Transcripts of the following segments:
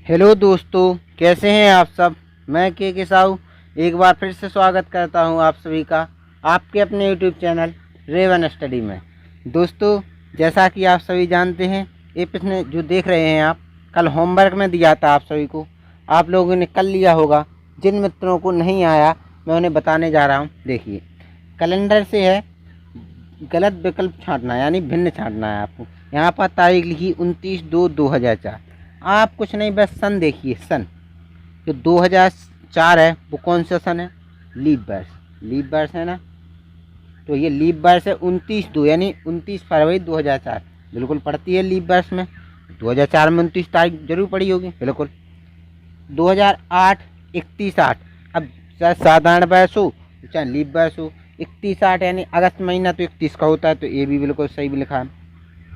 Hello दोस्तों, कैसे हैं आप सब। मैं के साहू एक बार फिर से स्वागत करता हूं आप सभी का आपके अपने यूट्यूब चैनल रेवन स्टडी में। दोस्तों, जैसा कि आप सभी जानते हैं, ये पिछले जो देख रहे हैं आप, कल होमवर्क में दिया था आप सभी को, आप लोगों ने कल लिया होगा। जिन मित्रों को नहीं आया मैं उन्हें बताने जा रहा हूँ। देखिए, कैलेंडर से है गलत विकल्प छांटना है, यानी भिन्न छांटना है आपको। यहाँ पर तारीख लिखी 29/2/2004। आप कुछ नहीं, बस सन देखिए। सन जो 2004 है वो कौन सा सन है? लीप वर्ष। लीप वर्ष है ना, तो ये लीप वर्ष है 29/2 यानी 29 फरवरी 2004। बिल्कुल पड़ती है लीप वर्ष में। 2004 में 29 तारीख जरूर पड़ी होगी, बिल्कुल। 2008 31/8। अब चाहे साधारण वर्ष हो चाहे लीप वर्ष हो, 31/8 यानी अगस्त महीना तो 31 का होता है, तो ये भी बिल्कुल सही भी लिखा है।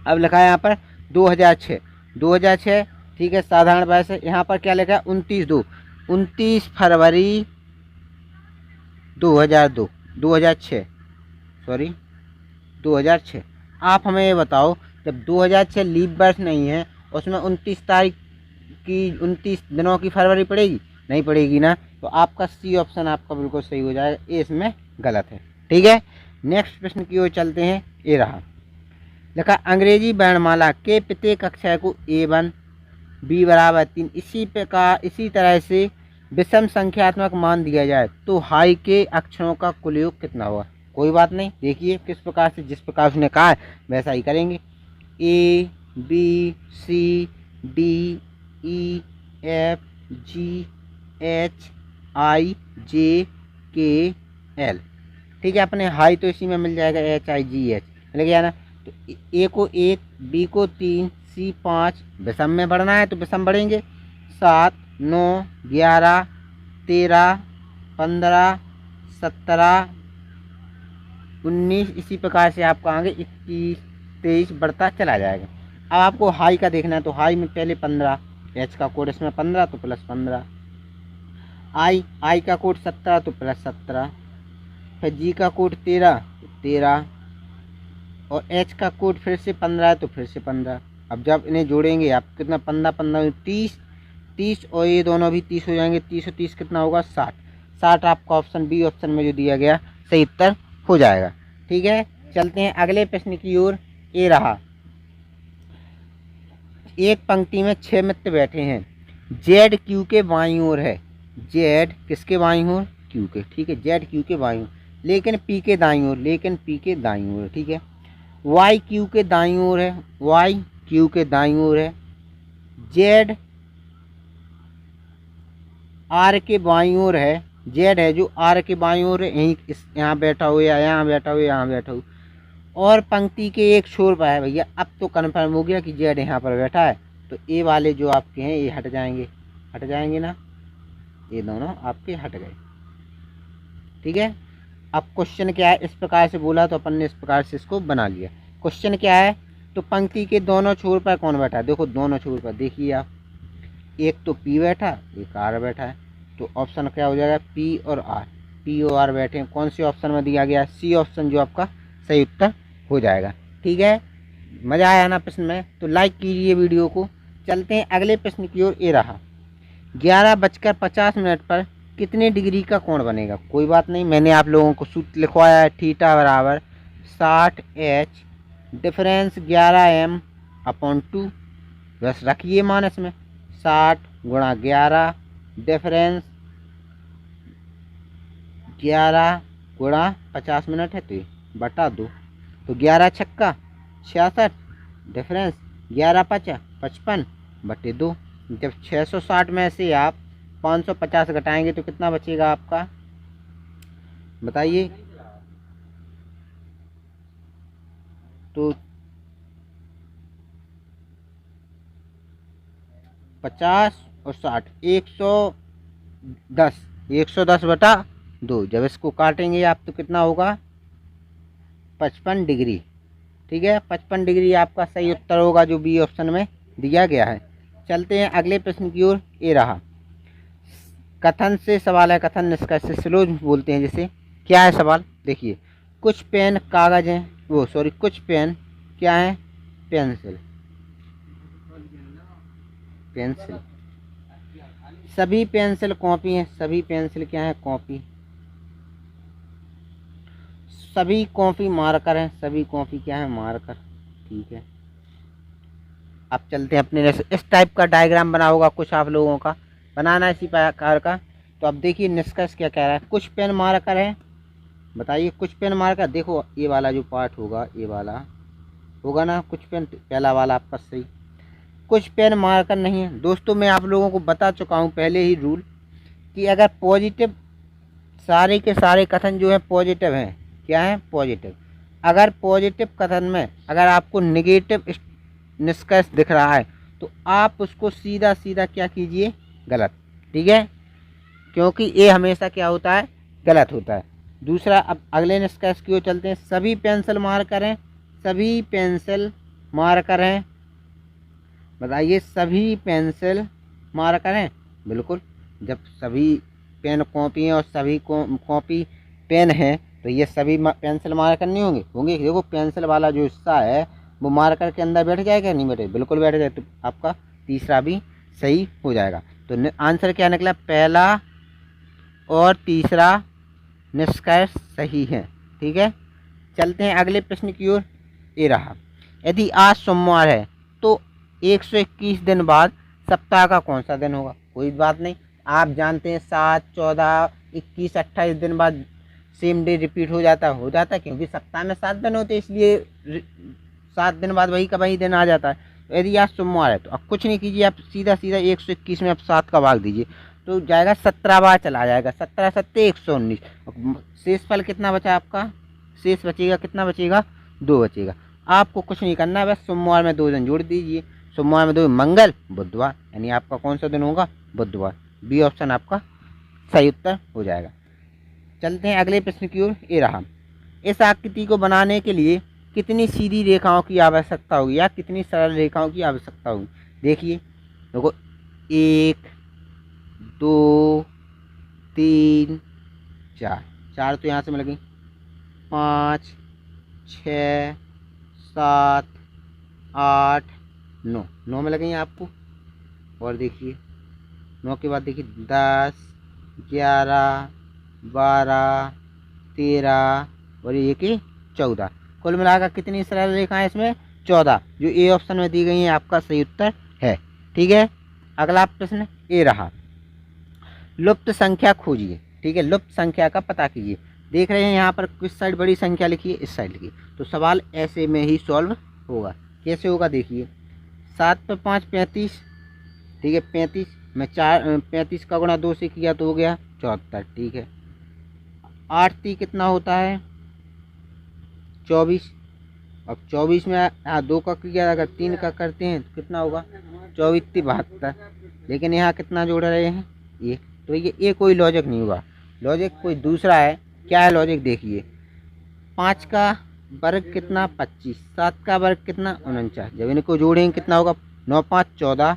अब लिखा है यहाँ पर 2006। 2006 ठीक है, साधारण वर्ष है। यहाँ पर क्या लिखा है? 29/2 29 फरवरी 2002 2006 सॉरी 2006। आप हमें ये बताओ, जब 2006 लीप वर्ष नहीं है, उसमें 29 तारीख की 29 दिनों की फरवरी पड़ेगी? नहीं पड़ेगी ना। तो आपका सी ऑप्शन आपका बिल्कुल सही हो जाएगा, ये इसमें गलत है। ठीक है, नेक्स्ट प्रश्न की ओर चलते हैं। ये रहा, लिखा अंग्रेजी वर्णमाला के प्रत्येक अक्षर को A1 B बराबर 3 इसी तरह से विषम संख्यात्मक मान दिया जाए तो हाई के अक्षरों का कुल योग कितना होगा? कोई बात नहीं, देखिए किस प्रकार से, जिस प्रकार उसने कहा है वैसा ही करेंगे। A B C D E F G H I J K L। ठीक है, अपने हाई तो इसी में मिल जाएगा, HIGH मिल गया ना। तो ए को 1, बी को 3, सी 5, विषम में बढ़ना है तो विषम बढ़ेंगे। 7 9 11 13 15 17 19, इसी प्रकार से आपका आगे 21 23 बढ़ता चला जाएगा। अब आपको हाई का देखना है, तो हाई में पहले 15, एच का कोड इसमें 15 तो +15, आई का कोड 17 तो +17, फिर जी का कोड 13 तो 13, और एच का कोड फिर से 15 है तो फिर से 15। अब जब इन्हें जोड़ेंगे आप, कितना 15 15 30 30, और ये दोनों भी 30 हो जाएंगे। 30 और 30 कितना होगा? 60। 60 आपका ऑप्शन बी ऑप्शन में जो दिया गया सही उत्तर हो जाएगा। ठीक है, चलते हैं अगले प्रश्न की ओर। ये रहा, एक पंक्ति में 6 मित्र बैठे हैं। जेड क्यू के बाईं ओर है। जेड किसके बाईं ओर? क्यू के। ठीक है, जेड क्यू के बाईं ओर, लेकिन पी के दाईं ओर, लेकिन पी के दाईं ओर। ठीक है, वाई क्यू के दाईं ओर है। वाई क्यू के दाईं ओर है। जेड आर के बाईं ओर है। जेड है जो आर के बाईं ओर है, यहीं यहाँ बैठा हो, या यहाँ बैठा हो, यहाँ बैठा हो, और पंक्ति के एक छोर पर है। भैया अब तो कन्फर्म हो गया कि जेड यहाँ पर बैठा है, तो ए वाले जो आपके हैं ये हट जाएंगे। हट जाएंगे ना, ये दोनों आपके हट गए। ठीक है, अब क्वेश्चन क्या है, इस प्रकार से बोला तो अपन ने इस प्रकार से इसको बना लिया। क्वेश्चन क्या है, तो पंक्ति के दोनों छोर पर कौन बैठा है? देखो दोनों छोर पर देखिए आप, एक तो पी बैठा, एक आर बैठा है, तो ऑप्शन क्या हो जाएगा? पी और आर। पी और आर बैठे हैं, कौन सी ऑप्शन में दिया गया? सी ऑप्शन जो आपका सही उत्तर हो जाएगा। ठीक है, मज़ा आया ना प्रश्न में? तो लाइक कीजिए वीडियो को। चलते हैं अगले प्रश्न की ओर। ये रहा, 11:50 पर कितने डिग्री का कोण बनेगा? कोई बात नहीं, मैंने आप लोगों को सूत्र लिखवाया है। थीटा बराबर 60H डिफरेंस 11m/2। बस रखिए मान इसमें, 60 × 11 डिफरेंस 11 × 50 मिनट है, तो ये बटा 2, तो 11 छक्का 66 डिफरेंस 11 5 55 बटे 2। जब 660 में से आप 550 घटाएंगे तो कितना बचेगा आपका? बताइए। तो 50 और 60 110 110/2। जब इसको काटेंगे आप तो कितना होगा? 55 डिग्री। ठीक है, 55 डिग्री आपका सही उत्तर होगा, जो बी ऑप्शन में दिया गया है। चलते हैं अगले प्रश्न की ओर। ये रहा, कथन से सवाल है, कथन निष्कर्ष से, स्लोज बोलते हैं जिसे। क्या है सवाल? देखिए, कुछ पेन कागज हैं, कुछ पेन क्या है? पेंसिल। सभी पेंसिल कॉपी हैं, सभी पेंसिल क्या है, कॉपी। सभी कॉपी मार्कर हैं, सभी कॉपी क्या है, मार्कर। ठीक है, अब चलते हैं अपने इस टाइप का डायग्राम बना होगा कुछ आप लोगों का, बनाना इसी प्रकार का। तो अब देखिए निष्कर्ष क्या कह रहा है, कुछ पेन मार्कर है, बताइए कुछ पेन मार्कर। देखो ये वाला जो पार्ट होगा, ये वाला होगा ना कुछ पेन, पहला वाला आपका सही। कुछ पेन मार्कर नहीं है। दोस्तों मैं आप लोगों को बता चुका हूँ पहले ही रूल, कि अगर पॉजिटिव, सारे के सारे कथन जो है पॉजिटिव हैं, क्या है, पॉजिटिव। अगर पॉजिटिव कथन में अगर आपको नेगेटिव निष्कर्ष दिख रहा है तो आप उसको सीधा सीधा क्या कीजिए, गलत। ठीक है, क्योंकि ये हमेशा क्या होता है, गलत होता है। दूसरा, अब अगले निष्कर्ष की ओर चलते हैं। सभी पेंसिल मार्कर हैं, सभी पेंसिल मार्कर हैं, बताइए सभी पेंसिल मार्कर हैं, बिल्कुल। जब सभी पेन कॉपी हैं और सभी कॉपी पेन है तो ये सभी पेंसिल मार्कर नहीं होंगे, होंगे। देखो पेंसिल वाला जो हिस्सा है वो मार्कर के अंदर बैठ जाएगा, नहीं बैठे, बिल्कुल बैठ जाए, तो आपका तीसरा भी सही हो जाएगा। तो आंसर क्या निकला, पहला और तीसरा निष्कर्ष सही है। ठीक है, चलते हैं अगले प्रश्न की ओर। ये रहा, यदि आज सोमवार है तो 121 दिन बाद सप्ताह का कौन सा दिन होगा। कोई बात नहीं, आप जानते हैं 7, 14, 21, 28 दिन बाद सेम डे रिपीट हो जाता है, क्योंकि सप्ताह में 7 दिन होते हैं, इसलिए 7 दिन बाद वही का वही दिन आ जाता है। तो यदि आज सोमवार है तो अब कुछ नहीं कीजिए, आप सीधा सीधा 121 में आप 7 का भाग दीजिए तो जाएगा 17 बार चला जाएगा, 17 सत्ते 119। शेष फल कितना बचा आपका, शेष बचेगा कितना बचेगा, 2 बचेगा। आपको कुछ नहीं करना है, बस सोमवार में 2 दिन जोड़ दीजिए। सोमवार में 2, मंगल बुधवार, यानी आपका कौन सा दिन होगा, बुधवार। बी ऑप्शन आपका सही उत्तर हो जाएगा। चलते हैं अगले प्रश्न की ओर। ये रहा, इस आकृति को बनाने के लिए कितनी सीधी रेखाओं की आवश्यकता होगी या कितनी सरल रेखाओं की आवश्यकता होगी। देखिए देखो, 1, 2, 3, 4, 4 तो यहाँ से मिल गई, 5, 6, 7, 8, 9, 9 में लगेंगे आपको। और देखिए 9 के बाद देखिए 10, 11, 12, 13 और ये कि 14, कुल मिलाकर कितनी सरल रेखाएं इसमें, 14, जो ए ऑप्शन में दी गई है आपका सही उत्तर है। ठीक है, अगला प्रश्न ये रहा, लुप्त संख्या खोजिए। ठीक है, लुप्त संख्या का पता कीजिए। देख रहे हैं यहाँ पर किस साइड बड़ी संख्या लिखी है, इस साइड लिखी, तो सवाल ऐसे में ही सॉल्व होगा। कैसे होगा, देखिए 7 पे 5 35, ठीक है, 35 में 4, 35 का गुणा 2 से किया तो हो गया 74। ठीक है, 8 3 कितना होता है, 24। अब 24 में 2 का किया, अगर 3 का करते हैं तो कितना होगा, 24 3 72। लेकिन यहाँ कितना जोड़ रहे हैं, ये, तो ये कोई लॉजिक नहीं हुआ, लॉजिक कोई दूसरा है। क्या है लॉजिक, देखिए 5 का वर्ग कितना 25, 7 का वर्ग कितना 49, जब इनको जोड़ेंगे कितना होगा, 9 5 14,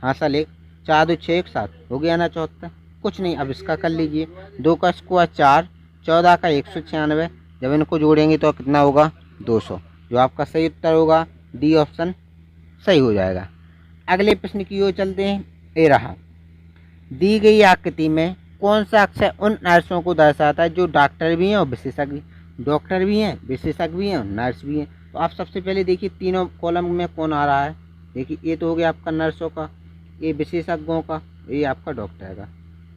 हासिल 1, 4 2 6 1 7, हो गया ना 74। कुछ नहीं, अब इसका कर लीजिए, 2 का स्क्वायर 4, 14 का 196, जब इनको जोड़ेंगे तो कितना होगा 200, जो आपका सही उत्तर होगा डी ऑप्शन सही हो जाएगा। अगले प्रश्न की ओर चलते हैं। ये रहा, दी गई आकृति में कौन सा अक्षर उन नर्सों को दर्शाता है जो डॉक्टर भी हैं और विशेषज्ञ, डॉक्टर भी हैं, विशेषज्ञ भी हैं और नर्स भी हैं। तो आप सबसे पहले देखिए तीनों कॉलम में कौन आ रहा है, देखिए ये तो हो गया आपका नर्सों का, ये विशेषज्ञों का, ये आपका डॉक्टर का।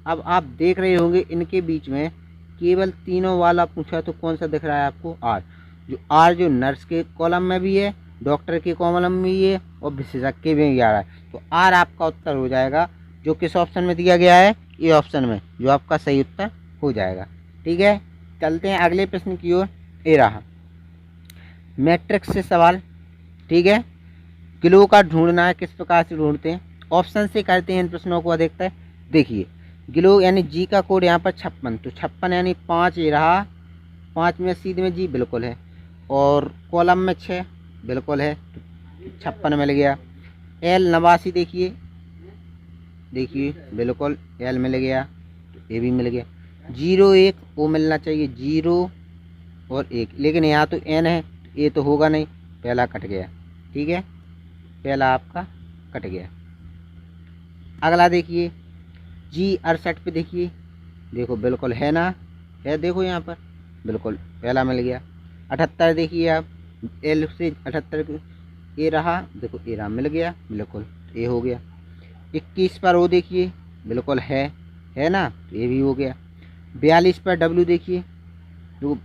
अब आप देख रहे होंगे इनके बीच में केवल तीनों वाला पूछा तो कौन सा दिख रहा है आपको, आर। जो आर जो नर्स के कॉलम में भी है, डॉक्टर के कॉलम में भी है और विशेषज्ञ में भी आ रहा है। तो आर आपका उत्तर हो जाएगा, जो किस ऑप्शन में दिया गया है, ये ऑप्शन में, जो आपका सही उत्तर हो जाएगा। ठीक है, चलते हैं अगले प्रश्न की ओर। ये रहा, मैट्रिक्स से सवाल। ठीक है, किलो का ढूंढना है, किस प्रकार से ढूंढते हैं, ऑप्शन से करते हैं इन प्रश्नों को अधिकतर। देखिए किलो यानी जी का कोड यहाँ पर 56, तो 56 यानी 5, ये रहा 5 में सीध में जी बिल्कुल है, और कॉलम में 6 बिल्कुल है, तो 56 मिल गया। एल 89, देखिए बिल्कुल एल मिल गया, तो ए भी मिल गया। 0 1 वो मिलना चाहिए, 0 और 1, लेकिन यहाँ तो एन है, तो ए तो होगा नहीं, पहला कट गया। ठीक है, पहला आपका कट गया। अगला देखिए, जी 68 पे देखिए, देखो बिल्कुल है ना, है देखो यहाँ पर बिल्कुल पहला मिल गया। 78 देखिए आप, एल से 78 ए रहा, देखो ए रहा, मिल गया बिल्कुल, ए हो गया। 21 पर ओ देखिए बिल्कुल है ना, तो ये भी हो गया। 42 पर डब्ल्यू देखिए, तो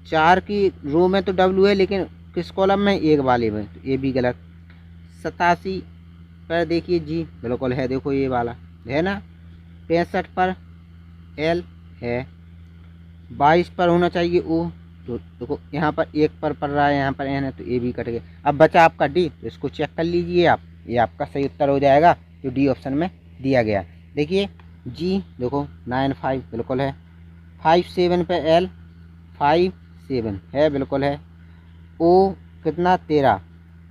4 की रो में तो डब्ल्यू है लेकिन किस कॉलम में, एक वाले में, तो ये भी गलत। 87 पर देखिए जी बिल्कुल है, देखो ये वाला है ना। 65 पर एल है। 22 पर होना चाहिए ओ, तो देखो यहाँ पर एक पर पड़ रहा है, यहाँ पर एन है, तो ए भी कट गया। अब बचा आपका डी, तो इसको चेक कर लीजिए आप, ये आपका सही उत्तर हो जाएगा जो डी ऑप्शन में दिया गया। देखिए जी देखो 95 बिल्कुल है। 57 पे एल, 57 है बिल्कुल है। ओ कितना 13,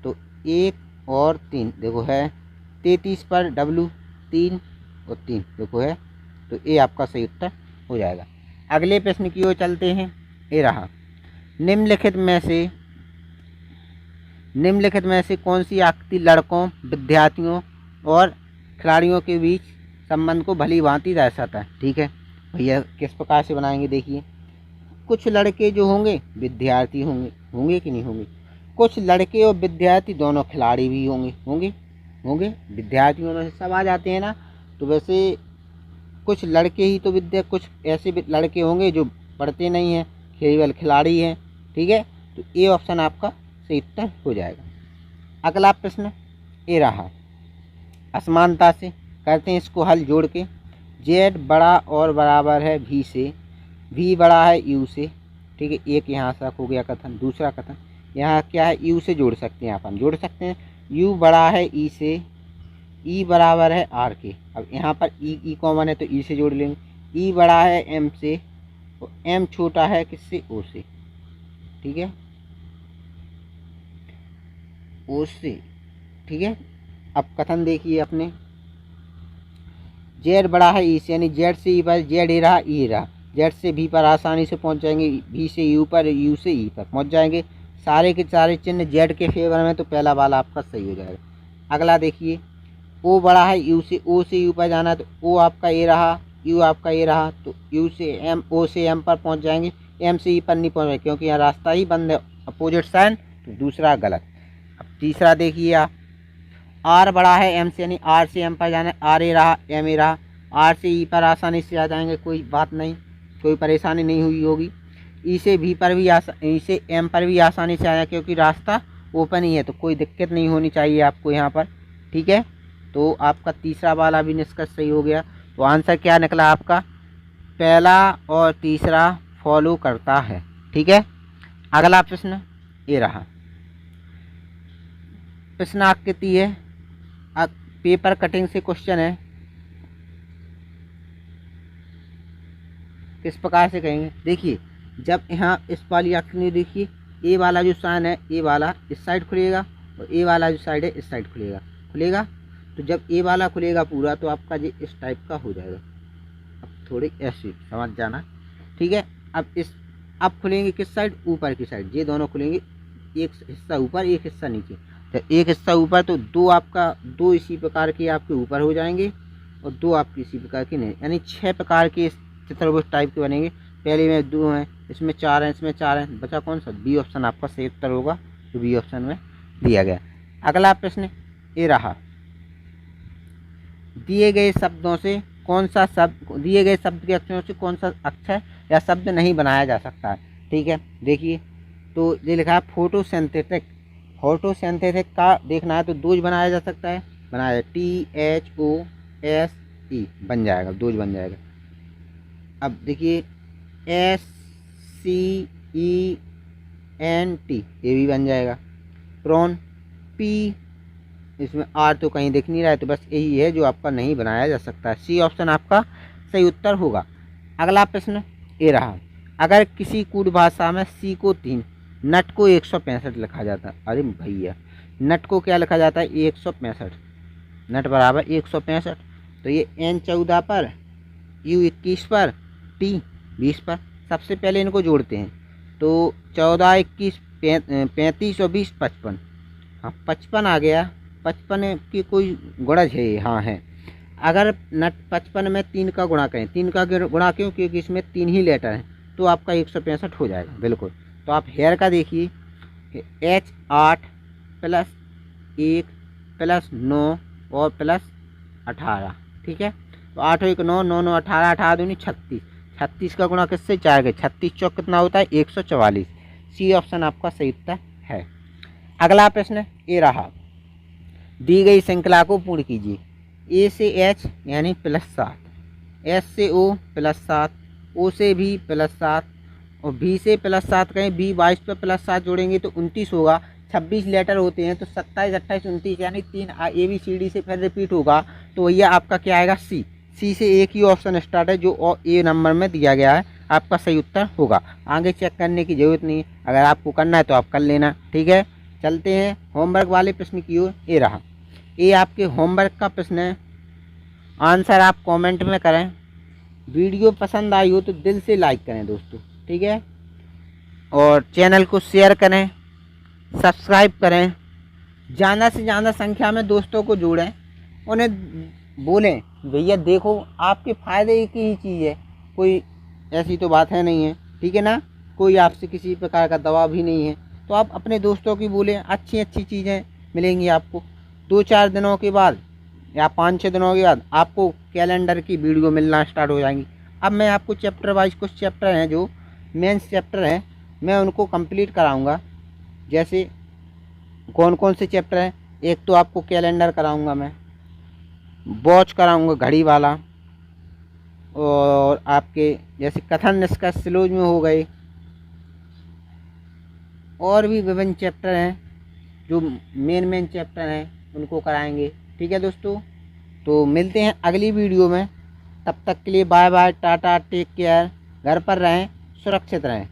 तो 1 और 3 देखो है। 33 पर डब्लू, 3 और 3 देखो है, तो ये आपका सही उत्तर हो जाएगा। अगले प्रश्न की ओर चलते हैं। ये रहा, निम्नलिखित में से कौन सी आकृति लड़कों, विद्यार्थियों और खिलाड़ियों के बीच संबंध को भली भांति दर्शाता है। ठीक है भैया, किस प्रकार से बनाएंगे देखिए। कुछ लड़के जो होंगे विद्यार्थी होंगे कि नहीं होंगे। कुछ लड़के और विद्यार्थी दोनों खिलाड़ी भी होंगे विद्यार्थियों में से सब आ जाते हैं ना, तो वैसे कुछ लड़के ही तो कुछ ऐसे लड़के होंगे जो पढ़ते नहीं हैं, केवल खिलाड़ी हैं। ठीक है, तो ये ऑप्शन आपका सही उत्तर हो जाएगा। अगला प्रश्न ये रहा, असमानता से करते हैं इसको हल जोड़ के। जेड बड़ा और बराबर है वी से, वी बड़ा है यू से। ठीक है, एक यहाँ तक हो गया कथन। दूसरा कथन यहाँ क्या है, यू से जोड़ सकते हैं, यहाँ पर हम जोड़ सकते हैं। यू बड़ा है ई से, ई बराबर है आर के। अब यहाँ पर ई कॉमन है तो ई से जोड़ लेंगे। ई बड़ा है एम से, और एम छोटा है किससे, ओ से। ठीक है, ओ से। ठीक है, अब कथन देखिए अपने, जेड बड़ा है ई से, यानी जेड से ई पर, जेड ए रहा ई रहा, जेड से भी पर आसानी से पहुंच जाएंगे, भी से यू पर, यू से ई पर पहुंच जाएंगे। सारे के सारे चिन्ह जेड के फेवर में, तो पहला वाला आपका सही हो जाएगा। अगला देखिए, ओ बड़ा है यू से, ओ से यू पर जाना है, तो ओ आपका ए रहा, यू आपका ए रहा, तो यू से एम, ओ से एम पर पहुंच जाएंगे। एम से ई पर नहीं पहुँच, क्योंकि यहाँ रास्ता ही बंद है, अपोजिट साइन, तो दूसरा गलत। अब तीसरा देखिए आप, आर बड़ा है एम से, यानी आर से एम पर जाना है, आर ए रहा, एम ए रहा, आर से ई पर आसानी से आ जाएंगे, कोई बात नहीं, कोई परेशानी नहीं हुई होगी। ई से भी पर भी ई से एम पर भी आसानी से आया, क्योंकि रास्ता ओपन ही है, तो कोई दिक्कत नहीं होनी चाहिए आपको यहाँ पर। ठीक है, तो आपका तीसरा वाला भी निष्कर्ष सही हो गया। तो आंसर क्या निकला आपका, पहला और तीसरा फॉलो करता है। ठीक है, अगला प्रश्न ये रहा, प्रश्न आकृति है, पेपर कटिंग से क्वेश्चन है। किस प्रकार से कहेंगे देखिए, जब यहाँ इस वाली आकृति देखिए, ए वाला जो साइन है, ए वाला इस साइड खुलेगा, और ए वाला जो साइड है इस साइड खुलेगा। तो जब ए वाला खुलेगा पूरा, तो आपका ये इस टाइप का हो जाएगा। अब थोड़ी ऐसे समझ जाना। ठीक है, अब खुलेंगे किस साइड, ऊपर की साइड, ये दोनों खुलेंगे, एक हिस्सा ऊपर एक हिस्सा नीचे। तो एक हिस्सा ऊपर, तो दो इसी प्रकार के आपके ऊपर हो जाएंगे, और दो आपके इसी प्रकार के नहीं, यानी 6 प्रकार के चित्रभुज टाइप के बनेंगे। पहले में 2 हैं, इसमें 4 हैं, इसमें 4 हैं, बचा कौन सा, बी ऑप्शन आपका सही उत्तर होगा, जो बी ऑप्शन में दिया गया। अगला प्रश्न ये रहा, दिए गए शब्दों से कौन सा शब्द, दिए गए शब्द के अक्षरों से कौन सा अक्षर या शब्द नहीं बनाया जा सकता है। ठीक है, देखिए, तो ये लिखा है फोटोसिंथेटिक। फोटोसिंथेटिक का देखना है तो दोज बनाया जा सकता है, बनाया THOSE बन जाएगा, दोज बन जाएगा। अब देखिए SCENT ये भी बन जाएगा। प्रॉन P, इसमें R तो कहीं दिख नहीं रहा है, तो बस यही है जो आपका नहीं बनाया जा सकता है। सी ऑप्शन आपका सही उत्तर होगा। अगला प्रश्न ये रहा, अगर किसी कूट भाषा में सी को 3, नट को 165 लिखा जाता है। अरे भैया, नट को क्या लिखा जाता है, 165, नट बराबर 165, तो ये N 14 पर, U 21 पर, T 20 पर। सबसे पहले इनको जोड़ते हैं, तो 14, 21, 35 और 20 55। हाँ 55 आ गया, 55 की कोई गुणज है, हाँ है। अगर नट 55 में 3 का गुणा करें, 3 का गुणा क्यों, क्योंकि इसमें 3 ही लेटर हैं, तो आपका 165 हो जाएगा बिल्कुल। तो आप हेयर का देखिए, H8 प्लस 1 प्लस 9 और प्लस 18, ठीक है। तो 8 1 9 9 9 18 18 दूनी 36, 36 का गुणा किससे 4 के, 36 चौक कितना होता है 144। सी ऑप्शन आपका सही उत्तर है। अगला प्रश्न ये रहा, दी गई श्रृंखला को पूर्ण कीजिए। ए से एच यानी +7, एस से ओ +7, ओ से भी +7 और बी से +7 कहें, बी 22 पर +7 जोड़ेंगे तो 29 होगा। 26 लेटर होते हैं तो 27 28 29 यानी 3 ABCD से फिर रिपीट होगा। तो भैया आपका क्या आएगा सी। सी से एक ही ऑप्शन स्टार्ट है जो ए नंबर में दिया गया है, आपका सही उत्तर होगा। आगे चेक करने की ज़रूरत नहीं है, अगर आपको करना है तो आप कर लेना, ठीक है। चलते हैं होमवर्क वाले प्रश्न की ओर। ये रहा, ये आपके होमवर्क का प्रश्न है, आंसर आप कमेंट में करें। वीडियो पसंद आई हो तो दिल से लाइक करें दोस्तों, ठीक है। और चैनल को शेयर करें, सब्सक्राइब करें, ज़्यादा से ज़्यादा संख्या में दोस्तों को जोड़ें, उन्हें बोलें भैया देखो आपके फ़ायदे की ही चीज़ है, कोई ऐसी तो बात है नहीं है, ठीक है ना। कोई आपसे किसी प्रकार का दबाव भी नहीं है, तो आप अपने दोस्तों की बोलें, अच्छी अच्छी चीज़ें मिलेंगी आपको। 2-4 दिनों के बाद या 5-6 दिनों के बाद आपको कैलेंडर की वीडियो मिलना स्टार्ट हो जाएंगी। अब मैं आपको चैप्टर वाइज कुछ चैप्टर हैं जो मेंस चैप्टर हैं, मैं उनको कंप्लीट कराऊंगा। जैसे कौन कौन से चैप्टर हैं, एक तो आपको कैलेंडर कराऊंगा, मैं वॉच कराऊंगा घड़ी वाला, और आपके जैसे कथन निष्कर्ष सिलोज में हो गए, और भी विभिन्न चैप्टर हैं जो मेन चैप्टर हैं उनको कराएंगे, ठीक है दोस्तों। तो मिलते हैं अगली वीडियो में, तब तक के लिए bye bye, tata, take care, घर पर रहें, सुरक्षित रहें।